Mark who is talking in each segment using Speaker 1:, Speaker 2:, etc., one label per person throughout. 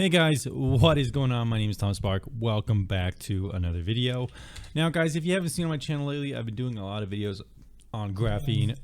Speaker 1: Hey guys, what is going on? My name is Tom Spark. Welcome back to another video. Now guys, if you haven't seen on my channel lately, I've been doing a lot of videos on Graphene.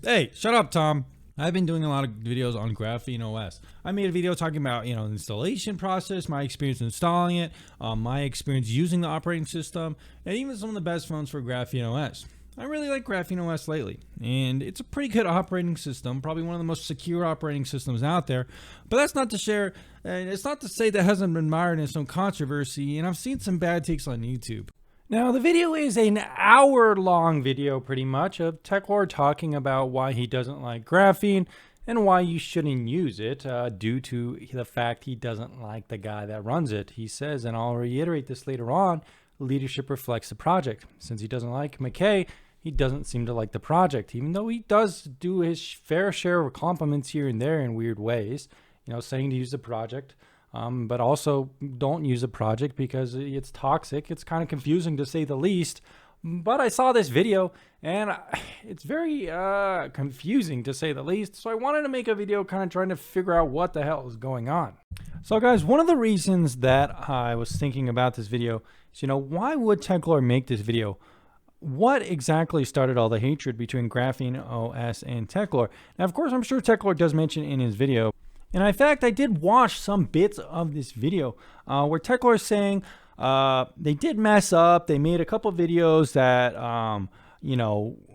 Speaker 1: Hey, shut up, Tom. I've been doing a lot of videos on GrapheneOS. I made a video talking about, the installation process, my experience installing it, my experience using the operating system, and even some of the best phones for GrapheneOS. I really like GrapheneOS lately, and it's a pretty good operating system, probably one of the most secure operating systems out there. But that's not to share, and it's not to say that hasn't been mired in some controversy, and I've seen some bad takes on YouTube. Now, the video is an hour-long video, pretty much, of Techlore talking about why he doesn't like Graphene and why you shouldn't use it due to the fact he doesn't like the guy that runs it. He says, and I'll reiterate this later on, leadership reflects the project. Since he doesn't like Micay, he doesn't seem to like the project, even though he does do his fair share of compliments here and there in weird ways, saying to use the project, but also don't use a project because it's toxic. It's kind of confusing to say the least. But I saw this video and it's very confusing to say the least. So I wanted to make a video kind of trying to figure out what the hell is going on. So guys, one of the reasons that I was thinking about this video is, why would Techlore make this video? What exactly started all the hatred between GrapheneOS and Techlore? Now, of course, I'm sure Techlore does mention in his video. And in fact, I did watch some bits of this video where Techlore is saying they did mess up. They made a couple videos that,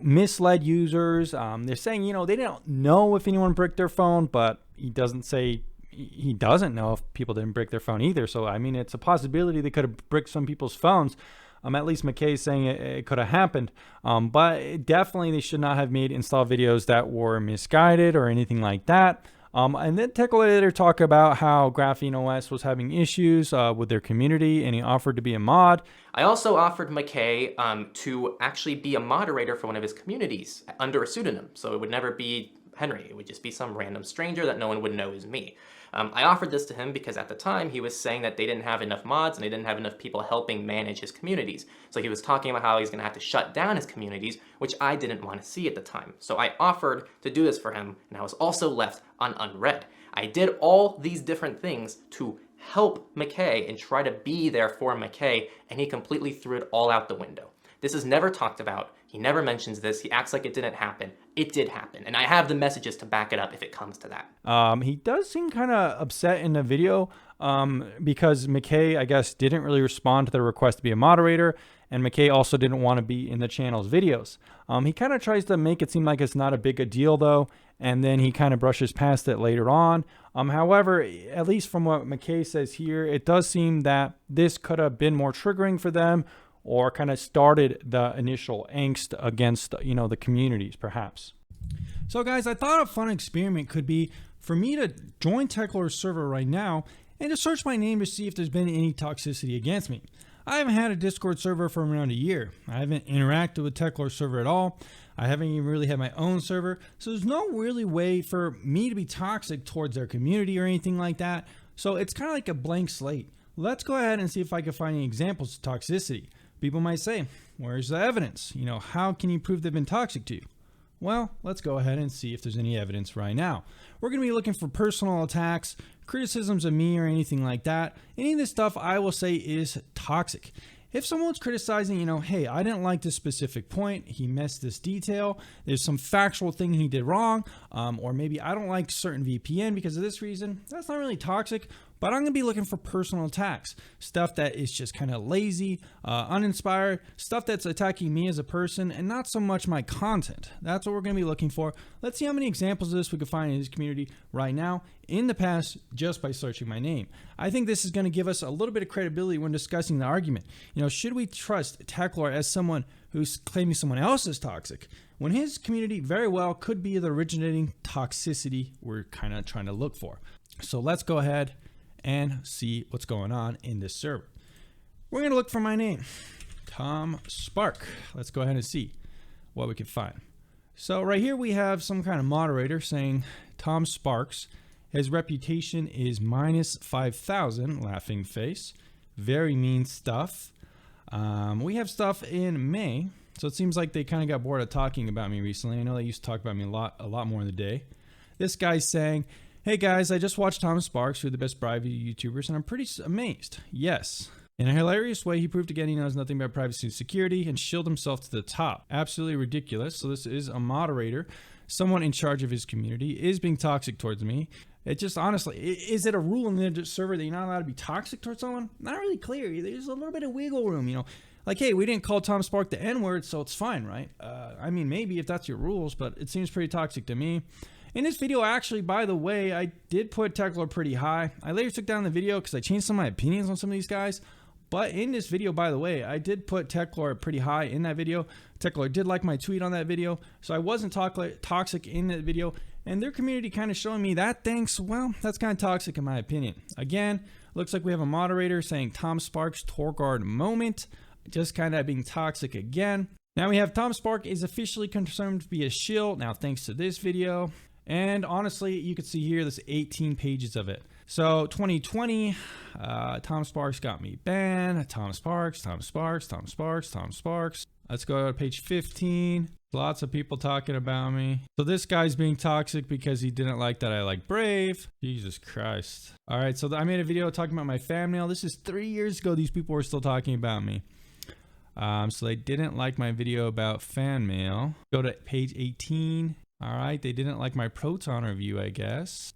Speaker 1: misled users. They're saying, they didn't know if anyone bricked their phone, but he doesn't say he doesn't know if people didn't brick their phone either. So, I mean, it's a possibility they could have bricked some people's phones. At least Micay is saying it could have happened. But definitely they should not have made install videos that were misguided or anything like that. And then Techlore later talk about how GrapheneOS was having issues with their community, and he offered to be a mod.
Speaker 2: I also offered Micay to actually be a moderator for one of his communities under a pseudonym. So it would never be Henry. It would just be some random stranger that no one would know is me. I offered this to him because at the time he was saying that they didn't have enough mods and they didn't have enough people helping manage his communities. So he was talking about how he's going to have to shut down his communities, which I didn't want to see at the time. So I offered to do this for him, and I was also left on unread. I did all these different things to help Micay and try to be there for Micay, and he completely threw it all out the window. This is never talked about. He never mentions this. He acts like it didn't happen. It did happen. And I have the messages to back it up if it comes to that.
Speaker 1: He does seem kind of upset in the video because Micay, I guess, didn't really respond to the request to be a moderator. And Micay also didn't want to be in the channel's videos. He kind of tries to make it seem like it's not a big a deal, though. And then he kind of brushes past it later on. However, at least from what Micay says here, it does seem that this could have been more triggering for them, or kind of started the initial angst against, the communities, perhaps. So guys, I thought a fun experiment could be for me to join Techlore's server right now and to search my name to see if there's been any toxicity against me. I haven't had a Discord server for around a year. I haven't interacted with Techlore's server at all. I haven't even really had my own server. So there's no really way for me to be toxic towards their community or anything like that. So it's kind of like a blank slate. Let's go ahead and see if I can find any examples of toxicity. People might say, where's the evidence? How can you prove they've been toxic to you? Well, let's go ahead and see if there's any evidence right now. We're going to be looking for personal attacks, criticisms of me or anything like that. Any of this stuff I will say is toxic. If someone's criticizing, hey, I didn't like this specific point, he missed this detail, there's some factual thing he did wrong, or maybe I don't like certain VPN because of this reason, that's not really toxic. But I'm going to be looking for personal attacks, stuff that is just kind of lazy, uninspired, stuff that's attacking me as a person and not so much my content. That's what we're going to be looking for. Let's see how many examples of this we can find in this community right now, in the past, just by searching my name. I think this is going to give us a little bit of credibility when discussing the argument. Should we trust Techlore as someone who's claiming someone else is toxic, when his community very well could be the originating toxicity we're kind of trying to look for? So let's go ahead and see what's going on in this server. We're going to look for my name, Tom Spark. Let's go ahead and see what we can find. So right here we have some kind of moderator saying Tom Sparks. His reputation is -5,000, laughing face. Very mean stuff. We have stuff in May. So it seems like they kind of got bored of talking about me recently. I know they used to talk about me a lot more in the day. This guy's saying, Hey guys, I just watched Thomas Sparks, who are the best privacy YouTubers, and I'm pretty amazed. Yes. In a hilarious way, he proved again he knows nothing about privacy and security and shilled himself to the top. Absolutely ridiculous. So this is a moderator, someone in charge of his community, is being toxic towards me. It just honestly, is it a rule in the server that you're not allowed to be toxic towards someone? Not really clear. There's a little bit of wiggle room, you know. Like, hey, we didn't call Tom Spark the N-word, so it's fine, right? I mean, maybe if that's your rules, but it seems pretty toxic to me. In this video, actually, by the way, I did put Techlore pretty high. I later took down the video because I changed some of my opinions on some of these guys. But in this video, by the way, I did put Techlore pretty high in that video. Techlore did like my tweet on that video, so I wasn't toxic in that video. And their community kind of showing me that thanks, well, that's kind of toxic in my opinion. Again, looks like we have a moderator saying Tom Sparks Torguard moment, just kind of being toxic again. Now we have Tom Spark is officially confirmed to be a shill. Now thanks to this video. And honestly, you can see here, there's 18 pages of it. So 2020, Tom Sparks got me banned. Tom Sparks. Let's go to page 15. Lots of people talking about me. So this guy's being toxic because he didn't like that I like Brave. Jesus Christ. All right, so I made a video talking about my fan mail. This is 3 years ago. These people were still talking about me. So they didn't like my video about fan mail. Go to page 18. All right, they didn't like my Proton review, I guess.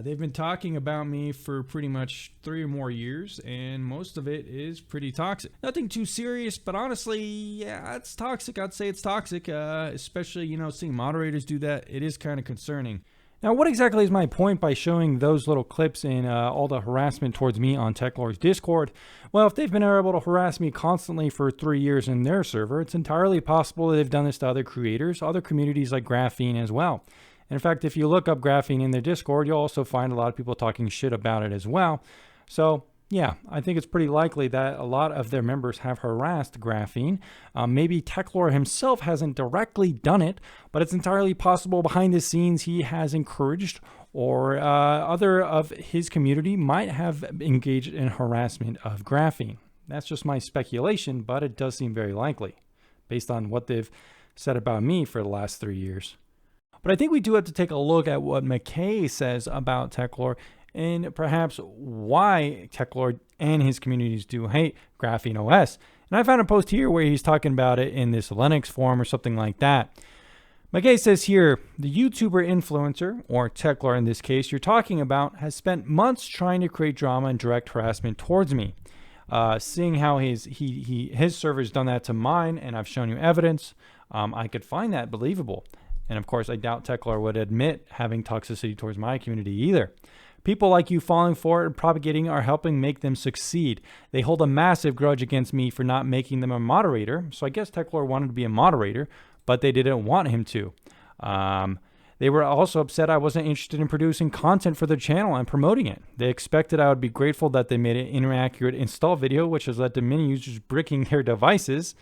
Speaker 1: They've been talking about me for pretty much 3 or more years, and most of it is pretty toxic. Nothing too serious, but honestly, yeah, it's toxic. I'd say it's toxic, especially, you know, seeing moderators do that. It is kind of concerning. Now, what exactly is my point by showing those little clips in all the harassment towards me on Techlore's Discord? Well, if they've been able to harass me constantly for 3 years in their server, it's entirely possible that they've done this to other creators, other communities like Graphene as well. In fact, if you look up Graphene in their Discord, you'll also find a lot of people talking shit about it as well. So, yeah, I think it's pretty likely that a lot of their members have harassed Graphene. Maybe Techlore himself hasn't directly done it, but it's entirely possible behind the scenes he has encouraged or other of his community might have engaged in harassment of Graphene. That's just my speculation, but it does seem very likely based on what they've said about me for the last 3 years. But I think we do have to take a look at what Micay says about Techlore and perhaps why Techlore and his communities do hate GrapheneOS. And I found a post here where he's talking about it in this Linux forum or something like that. Micay says here, the YouTuber influencer, or Techlore in this case you're talking about, has spent months trying to create drama and direct harassment towards me. Seeing how his server's done that to mine, and I've shown you evidence, I could find that believable. And of course, I doubt Techlore would admit having toxicity towards my community either. People like you falling for it and propagating are helping make them succeed. They hold a massive grudge against me for not making them a moderator. So I guess Techlore wanted to be a moderator, but they didn't want him to. They were also upset I wasn't interested in producing content for their channel and promoting it. They expected I would be grateful that they made an inaccurate install video, which has led to many users bricking their devices.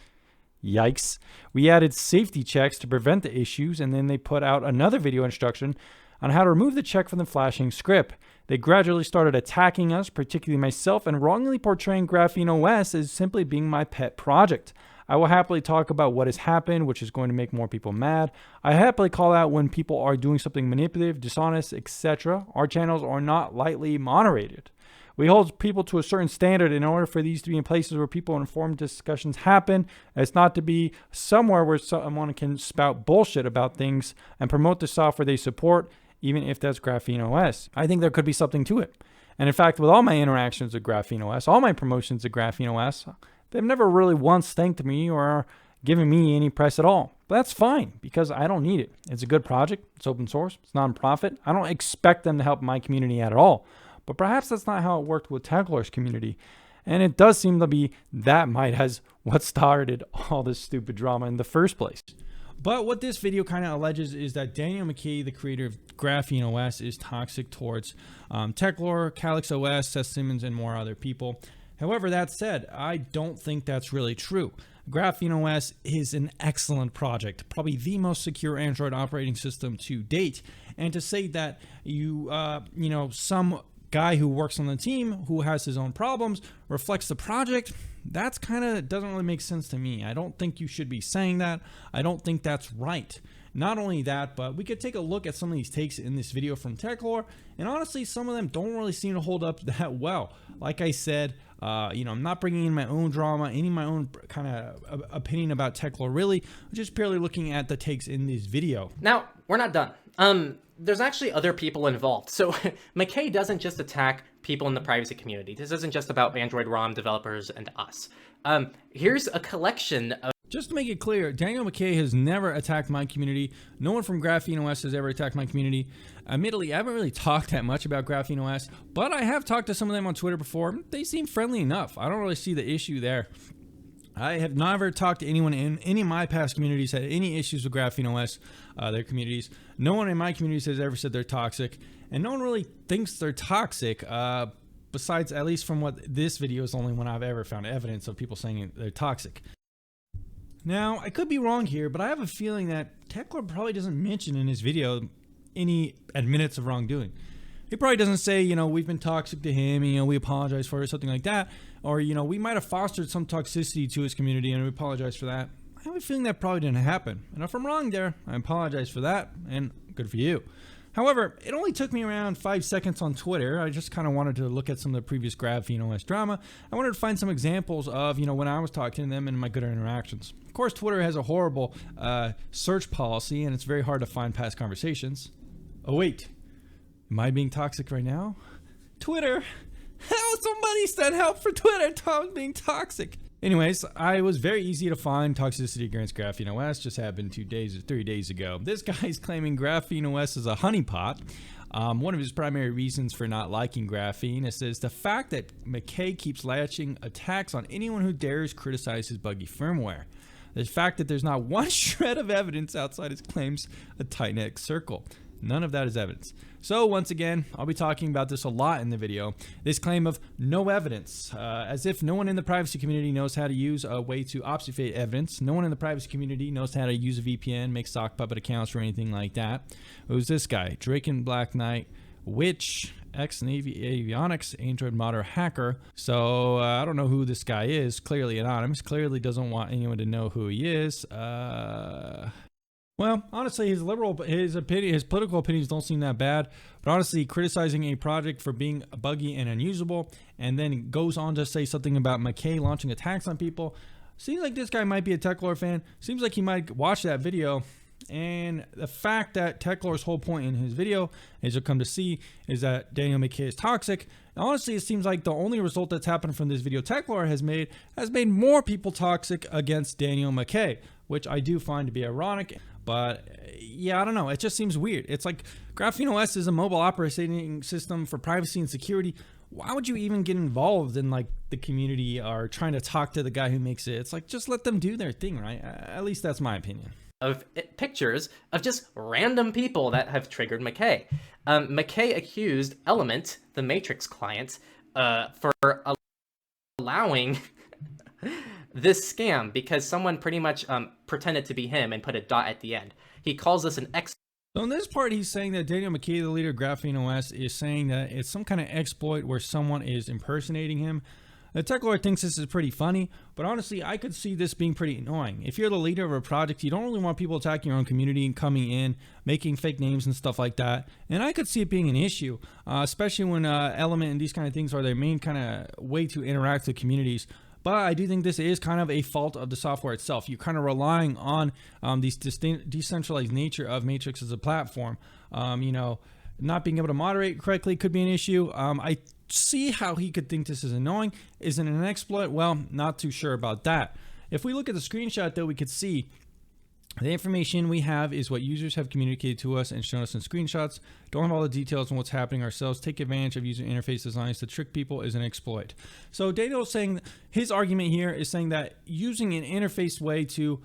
Speaker 1: Yikes. We added safety checks to prevent the issues, and then they put out another video instruction on how to remove the check from the flashing script. They gradually started attacking us, particularly myself, and wrongly portraying GrapheneOS as simply being my pet project. I will happily talk about what has happened, which is going to make more people mad. I happily call out when people are doing something manipulative, dishonest, etc. Our channels are not lightly moderated. We hold people to a certain standard in order for these to be in places where people informed discussions happen. It's not to be somewhere where someone can spout bullshit about things and promote the software they support, even if that's GrapheneOS. I think there could be something to it. And in fact, with all my interactions with GrapheneOS, all my promotions of GrapheneOS, they've never really once thanked me or given me any press at all. But that's fine because I don't need it. It's a good project. It's open source. It's non-profit. I don't expect them to help my community at all. But perhaps that's not how it worked with Techlore's community. And it does seem to be that might has what started all this stupid drama in the first place. But what this video kind of alleges is that Daniel Micay, the creator of GrapheneOS, is toxic towards Techlore, CalyxOS, Seth Simmons, and more other people. However, that said, I don't think that's really true. GrapheneOS is an excellent project, probably the most secure Android operating system to date. And to say that some guy who works on the team who has his own problems reflects the project, that's kind of doesn't really make sense to me. I don't think you should be saying that. I don't think that's right. Not only that, but we could take a look at some of these takes in this video from Techlore, and honestly, some of them don't really seem to hold up that well. Like I said, I'm not bringing in my own drama, any of my own kind of opinion about Techlore Really. I'm just purely looking at the takes in this video.
Speaker 2: Now, we're not done. There's actually other people involved. So Micay doesn't just attack people in the privacy community. This isn't just about Android ROM developers and us. Here's a collection of...
Speaker 1: Just to make it clear, Daniel Micay has never attacked my community. No one from GrapheneOS has ever attacked my community. Admittedly, I haven't really talked that much about GrapheneOS, but I have talked to some of them on Twitter before. They seem friendly enough. I don't really see the issue there. I have never talked to anyone in any of my past communities had any issues with GrapheneOS, their communities. No one in my communities has ever said they're toxic, and no one really thinks they're toxic, besides, at least from what this video is the only one I've ever found evidence of people saying they're toxic. Now, I could be wrong here, but I have a feeling that Techlore probably doesn't mention in his video any admittance of wrongdoing. He probably doesn't say, we've been toxic to him, we apologize for it, or something like that. Or, we might have fostered some toxicity to his community and we apologize for that. I have a feeling that probably didn't happen. And if I'm wrong there, I apologize for that, and good for you. However, it only took me around 5 seconds on Twitter. I just kind of wanted to look at some of the previous GrapheneOS drama. I wanted to find some examples of, when I was talking to them and my good interactions. Of course, Twitter has a horrible search policy, and it's very hard to find past conversations. Oh, wait. Am I being toxic right now? Twitter! Help! Somebody send help for Twitter! Tom's being toxic! Anyways, I was very easy to find toxicity against GrapheneOS. Just happened 2 days or 3 days ago. This guy's claiming GrapheneOS is a honeypot. One of his primary reasons for not liking Graphene is the fact that Micay keeps latching attacks on anyone who dares criticize his buggy firmware. The fact that there's not one shred of evidence outside his claims a tight-knit circle. None of that is evidence. So once again, I'll be talking about this a lot in the video. This claim of no evidence, as if no one in the privacy community knows how to use a way to obfuscate evidence. No one in the privacy community knows how to use a VPN, make sock puppet accounts or anything like that. Who's this guy? Drake and Black Knight, Witch, ex-Navy avionics, Android modder hacker. So I don't know who this guy is. Clearly anonymous. Clearly doesn't want anyone to know who he is. Well, honestly, his political opinions don't seem that bad, but honestly, criticizing a project for being buggy and unusable, and then goes on to say something about Micay launching attacks on people, seems like this guy might be a Techlore fan, seems like he might watch that video, and the fact that Techlore's whole point in his video, as you'll come to see, is that Daniel Micay is toxic. Honestly, it seems like the only result that's happened from this video Techlore has made more people toxic against Daniel Micay, which I do find to be ironic. But yeah, I don't know. It just seems weird. It's like GrapheneOS is a mobile operating system for privacy and security. Why would you even get involved in like the community or trying to talk to the guy who makes it? It's like, just let them do their thing, right? At least that's my opinion.
Speaker 2: Of pictures of just random people that have triggered Micay. Micay accused Element, the Matrix client, for allowing this scam because someone pretty much pretended to be him and put a dot at the end. He calls this an exploit.
Speaker 1: So in this part, he's saying that Daniel Micay, the leader of GrapheneOS, is saying that it's some kind of exploit where someone is impersonating him. The Techlore thinks this is pretty funny, but honestly, I could see this being pretty annoying. If you're the leader of a project, you don't really want people attacking your own community and coming in, making fake names and stuff like that. And I could see it being an issue, especially when Element and these kind of things are their main kind of way to interact with communities. But I do think this is kind of a fault of the software itself. You're kind of relying on these decentralized nature of Matrix as a platform. Not being able to moderate correctly could be an issue. I see how he could think this is annoying. Is it an exploit? Well, not too sure about that. If we look at the screenshot, though, we could see the information we have is what users have communicated to us and shown us in screenshots. Don't have all the details on what's happening ourselves. Take advantage of user interface designs to trick people is an exploit. So Daniel's saying, his argument here is saying that using an interface way to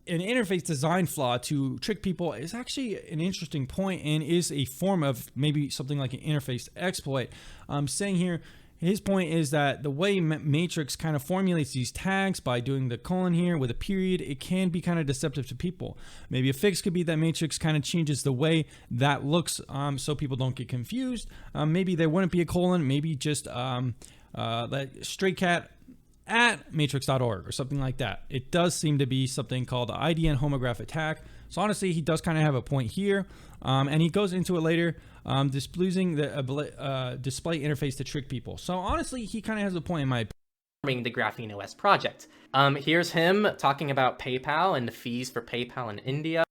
Speaker 1: an interface design flaw to trick people is actually an interesting point and is a form of maybe something like an interface exploit. Saying here, his point is that the way Matrix kind of formulates these tags by doing the colon here with a period, it can be kind of deceptive to people. Stray fix could be that Matrix kind of changes the way that looks so people don't get confused. Maybe there wouldn't be a colon, maybe just that stray cat at matrix.org or something like that. It does seem to be something called the IDN homograph attack. So honestly, he does kind of have a point here, and he goes into it later, displeasing the display interface to trick people. So honestly, he kind of has a point in my opinion.
Speaker 2: The GrapheneOS project. Here's him talking about PayPal and the fees for PayPal in India.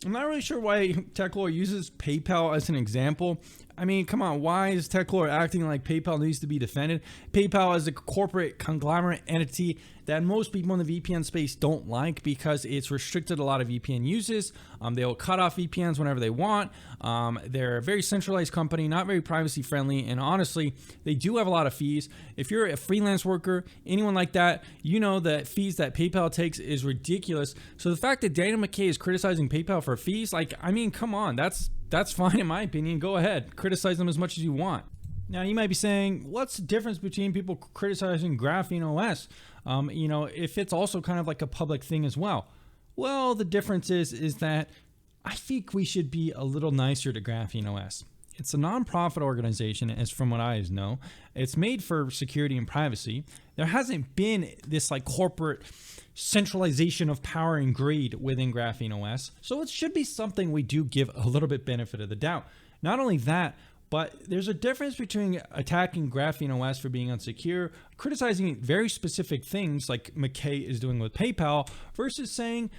Speaker 1: I'm not really sure why Techlore uses PayPal as an example. I mean, come on, why is Techlore acting like PayPal needs to be defended? PayPal is a corporate conglomerate entity that most people in the VPN space don't like because it's restricted a lot of VPN uses. They'll cut off VPNs whenever they want. They're a very centralized company, not very privacy friendly, and honestly, they do have a lot of fees. If you're a freelance worker, anyone like that, you know that fees that PayPal takes is ridiculous. So the fact that Daniel Micay is criticizing PayPal for fees, like, I mean, come on, that's fine in my opinion. Go ahead, criticize them as much as you want. Now you might be saying, what's the difference between people criticizing GrapheneOS? You know, if it's also kind of like a public thing as well. Well, the difference is that I think we should be a little nicer to GrapheneOS. It's a nonprofit organization, as from what I know. It's made for security and privacy. There hasn't been this like corporate centralization of power and greed within GrapheneOS. So it should be something we do give a little bit benefit of the doubt. Not only that, but there's a difference between attacking GrapheneOS for being unsecure, criticizing very specific things like Micay is doing with PayPal, versus saying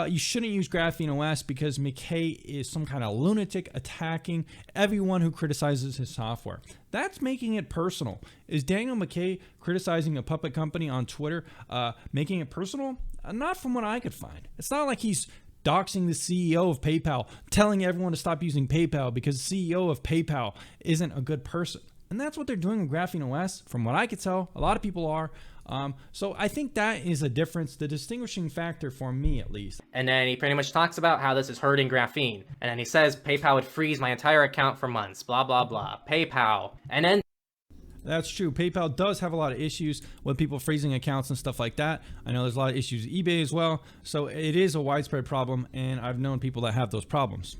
Speaker 1: you shouldn't use GrapheneOS because Micay is some kind of lunatic attacking everyone who criticizes his software. That's making it personal. Is Daniel Micay criticizing a puppet company on Twitter making it personal? Not from what I could find. It's not like he's doxing the CEO of PayPal, telling everyone to stop using PayPal because the CEO of PayPal isn't a good person. And that's what they're doing with GrapheneOS. From what I could tell, a lot of people are. So I think that is a difference, the distinguishing factor for me at least.
Speaker 2: And then he pretty much talks about how this is hurting Graphene. And then he says PayPal would freeze my entire account for months, blah, blah, blah. PayPal. And then
Speaker 1: that's true. PayPal does have a lot of issues with people freezing accounts and stuff like that. I know there's a lot of issues with eBay as well. So it is a widespread problem, and I've known people that have those problems.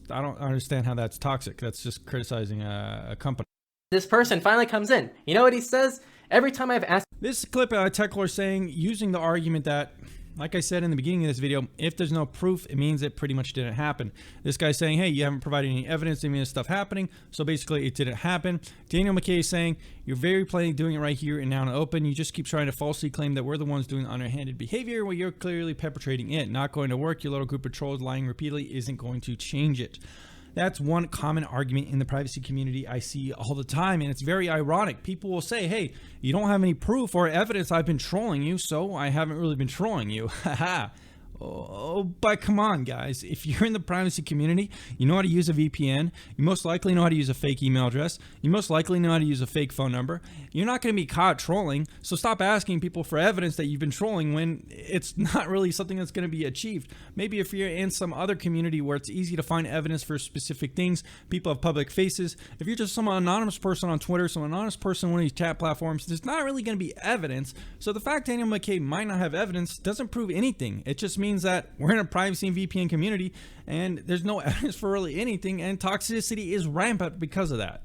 Speaker 1: I don't understand how that's toxic. That's just criticizing a company.
Speaker 2: This person finally comes in. You know what he says? Every time I've asked...
Speaker 1: This clip, Techlore saying, using the argument that, like I said in the beginning of this video, if there's no proof, it means it pretty much didn't happen. This guy's saying, hey, you haven't provided any evidence of any of this stuff happening, so basically it didn't happen. Daniel Micay is saying, you're very plainly doing it right here and now in the open. You just keep trying to falsely claim that we're the ones doing underhanded behavior while you're clearly perpetrating it. Not going to work. Your little group of trolls lying repeatedly isn't going to change it. That's one common argument in the privacy community I see all the time, and it's very ironic. People will say, hey, you don't have any proof or evidence I've been trolling you, so I haven't really been trolling you. Haha. Oh, but come on, guys. If you're in the privacy community, you know how to use a VPN. You most likely know how to use a fake email address. You most likely know how to use a fake phone number. You're not going to be caught trolling, so stop asking people for evidence that you've been trolling when it's not really something that's going to be achieved. Maybe if you're in some other community where it's easy to find evidence for specific things, people have public faces. If you're just some anonymous person on Twitter, some anonymous person on one of these chat platforms, there's not really going to be evidence. So the fact Daniel Micay might not have evidence doesn't prove anything. It just means that we're in a privacy and VPN community and there's no evidence for really anything, and toxicity is rampant because of that.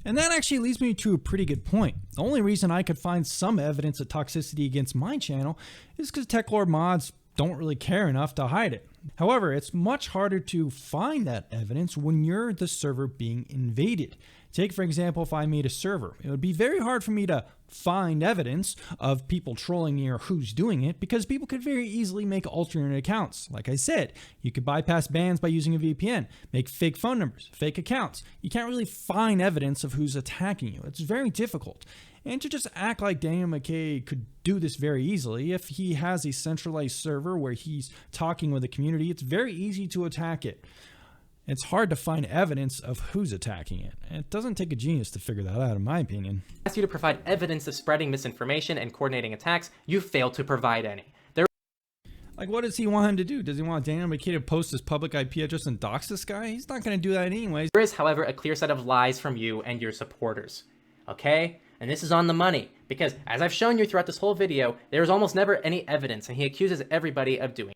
Speaker 1: And that actually leads me to a pretty good point. The only reason I could find some evidence of toxicity against my channel is because Techlore mods don't really care enough to hide it. However, it's much harder to find that evidence when you're the server being invaded. Take, for example, if I made a server. It would be very hard for me to find evidence of people trolling me or who's doing it, because people could very easily make alternate accounts. Like I said, you could bypass bans by using a VPN, make fake phone numbers, fake accounts. You can't really find evidence of who's attacking you. It's very difficult. And to just act like Daniel Micay could do this very easily, if he has a centralized server where he's talking with the community, it's very easy to attack it. It's hard to find evidence of who's attacking it. It doesn't take a genius to figure that out, in my opinion.
Speaker 2: Asked you to provide evidence of spreading misinformation and coordinating attacks. You failed to provide any.
Speaker 1: Like, what does he want him to do? Does he want Daniel Micay to post his public IP address and dox this guy? He's not going to do that anyways.
Speaker 2: There is, however, a clear set of lies from you and your supporters. Okay? And this is on the money, because as I've shown you throughout this whole video, there is almost never any evidence, and he accuses everybody of doing it.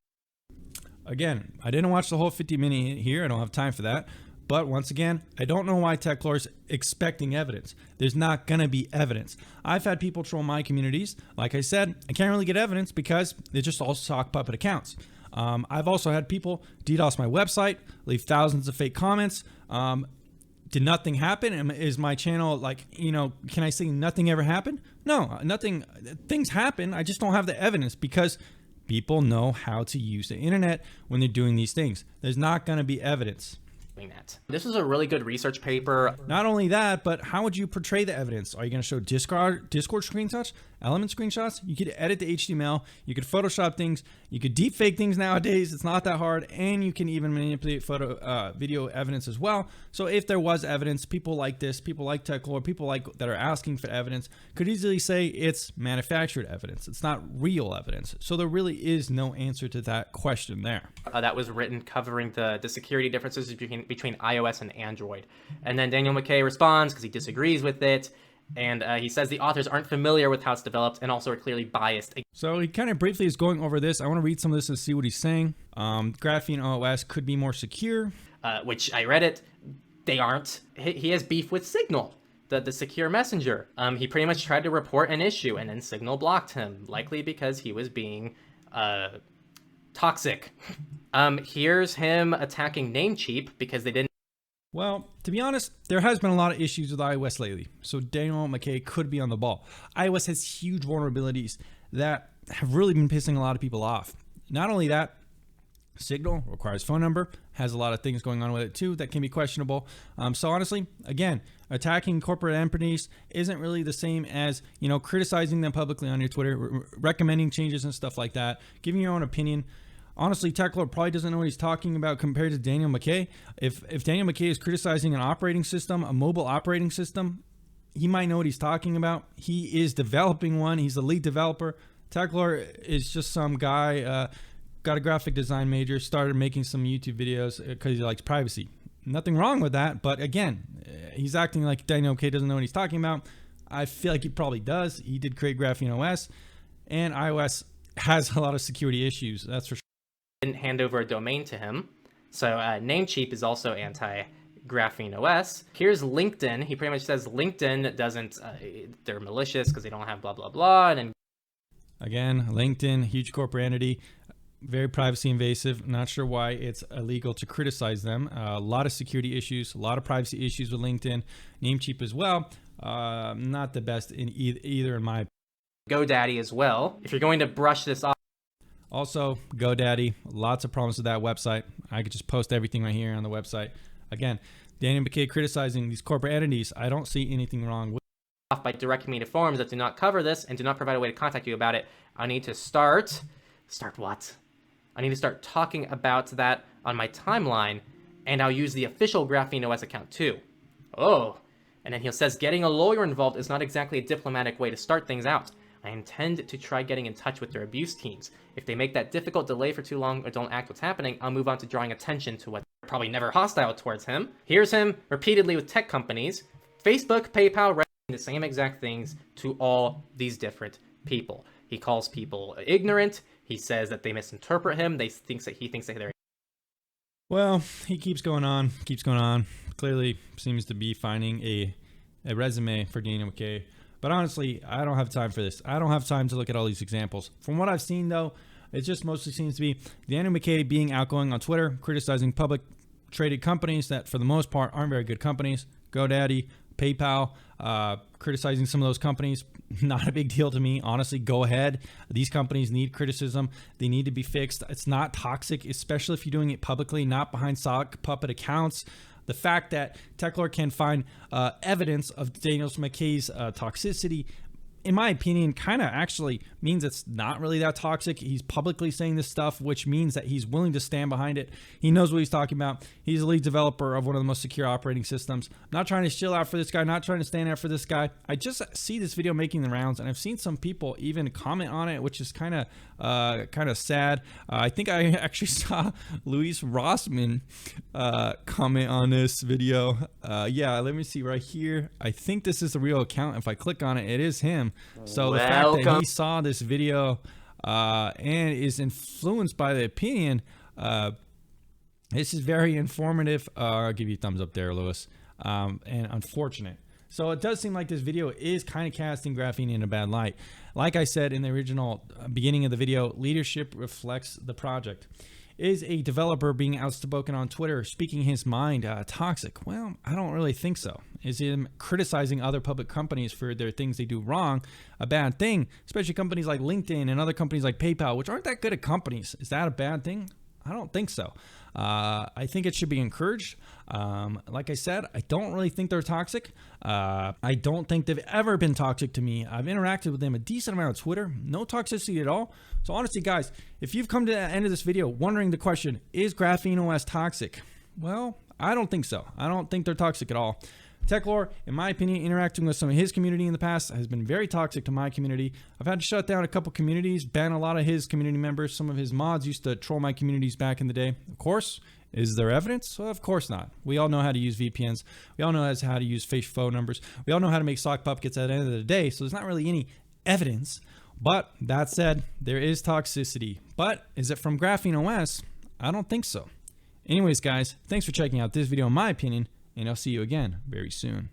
Speaker 1: Again, I didn't watch the whole 50-minute here. I don't have time for that. But once again, I don't know why Techlore's expecting evidence. There's not going to be evidence. I've had people troll my communities. Like I said, I can't really get evidence because they're just all sock puppet accounts. I've also had people DDoS my website, leave thousands of fake comments. Did nothing happen? Is my channel like, can I say nothing ever happened? No, nothing. Things happen. I just don't have the evidence because people know how to use the internet when they're doing these things. There's not going to be evidence.
Speaker 2: That. This was a really good research paper.
Speaker 1: Not only that, but how would you portray the evidence? Are you going to show Discord screenshots, element screenshots? You could edit the HTML, you could Photoshop things, you could deepfake things nowadays. It's not that hard, and you can even manipulate video evidence as well. So if there was evidence, people like this, people like Techlore, people like that are asking for evidence, could easily say it's manufactured evidence. It's not real evidence. So there really is no answer to that question there.
Speaker 2: That was written covering the security differences between iOS and Android. And then Daniel Micay responds because he disagrees with it. And he says the authors aren't familiar with how it's developed and also are clearly biased.
Speaker 1: So he kind of briefly is going over this. I want to read some of this and see what he's saying. GrapheneOS could be more secure.
Speaker 2: Which I read it. They aren't. He has beef with Signal, the secure messenger. He pretty much tried to report an issue and then Signal blocked him, likely because he was being toxic. Here's him attacking Namecheap because they didn't.
Speaker 1: Well, to be honest, there has been a lot of issues with iOS lately, so Daniel Micay could be on the ball. iOS has huge vulnerabilities that have really been pissing a lot of people off. Not only that, Signal requires phone number, has a lot of things going on with it too that can be questionable. So honestly, again, attacking corporate entities isn't really the same as, criticizing them publicly on your Twitter, recommending changes and stuff like that, giving your own opinion. Honestly, Techlore probably doesn't know what he's talking about compared to Daniel Micay. If Daniel Micay is criticizing an operating system, a mobile operating system, he might know what he's talking about. He is developing one. He's the lead developer. Techlore is just some guy, got a graphic design major, started making some YouTube videos because he likes privacy. Nothing wrong with that, but again, he's acting like Daniel Micay doesn't know what he's talking about. I feel like he probably does. He did create GrapheneOS, and iOS has a lot of security issues, that's for sure.
Speaker 2: Didn't hand over a domain to him. So Namecheap is also anti-GrapheneOS. Here's LinkedIn. He pretty much says LinkedIn doesn't, they're malicious because they don't have blah, blah, blah. And then
Speaker 1: again, LinkedIn, huge corporate entity, very privacy invasive. Not sure why it's illegal to criticize them. A lot of security issues, a lot of privacy issues with LinkedIn. Namecheap as well. Not the best in either in my opinion.
Speaker 2: GoDaddy as well. If you're going to brush this off.
Speaker 1: Also, GoDaddy, lots of problems with that website. I could just post everything right here on the website. Again, Daniel Micay criticizing these corporate entities. I don't see anything wrong with
Speaker 2: off by directing me to forums that do not cover this and do not provide a way to contact you about it. I need to start what? I need to start talking about that on my timeline, and I'll use the official GrapheneOS account too. Oh, and then he says getting a lawyer involved is not exactly a diplomatic way to start things out. I intend to try getting in touch with their abuse teams. If they make that difficult, delay for too long, or don't act what's happening, I'll move on to drawing attention to what they're probably never hostile towards him. Here's him repeatedly with tech companies. Facebook, PayPal, the same exact things to all these different people. He calls people ignorant. He says that they misinterpret him. He thinks that they're.
Speaker 1: Well, he keeps going on. Clearly seems to be finding a resume for Daniel Micay. But honestly, I don't have time for this. I don't have time to look at all these examples. From what I've seen, though, it just mostly seems to be Daniel Micay being outgoing on Twitter, criticizing public traded companies that, for the most part, aren't very good companies. GoDaddy, PayPal, criticizing some of those companies. Not a big deal to me. Honestly, go ahead. These companies need criticism. They need to be fixed. It's not toxic, especially if you're doing it publicly, not behind sock puppet accounts. The fact that Techlore can find evidence of Daniel Micay's toxicity, in my opinion, kind of actually means it's not really that toxic. He's publicly saying this stuff, which means that he's willing to stand behind it. He knows what he's talking about. He's a lead developer of one of the most secure operating systems. I'm not trying to chill out for this guy, not trying to stand out for this guy. I just see this video making the rounds, and I've seen some people even comment on it, which is kind of sad. I think I actually saw Luis Rossman comment on this video. Yeah, let me see right here. I think this is the real account. If I click on it, it is him. So the fact that he saw this video and is influenced by the opinion This is very informative. I'll give you a thumbs up there, Lewis. And unfortunate. So it does seem like this video is kind of casting graphene in a bad light. Like I said in the original beginning of the video, leadership reflects the project. Is a developer being outspoken on Twitter, speaking his mind, toxic? Well, I don't really think so. Is him criticizing other public companies for their things they do wrong a bad thing? Especially companies like LinkedIn and other companies like PayPal, which aren't that good at companies. Is that a bad thing? I don't think so. I think it should be encouraged. Like I said, I don't really think they're toxic. I don't think they've ever been toxic to me. I've interacted with them a decent amount on Twitter. No toxicity at all. So honestly, guys, if you've come to the end of this video wondering the question, is GrapheneOS toxic? Well, I don't think so. I don't think they're toxic at all. Techlore, in my opinion, interacting with some of his community in the past has been very toxic to my community. I've had to shut down a couple communities, ban a lot of his community members. Some of his mods used to troll my communities back in the day. Of course, is there evidence? Well, of course not. We all know how to use VPNs. We all know how to use fake phone numbers. We all know how to make sock puppets at the end of the day. So there's not really any evidence. But that said, there is toxicity. But is it from GrapheneOS? I don't think so. Anyways, guys, thanks for checking out this video, in my opinion. And I'll see you again very soon.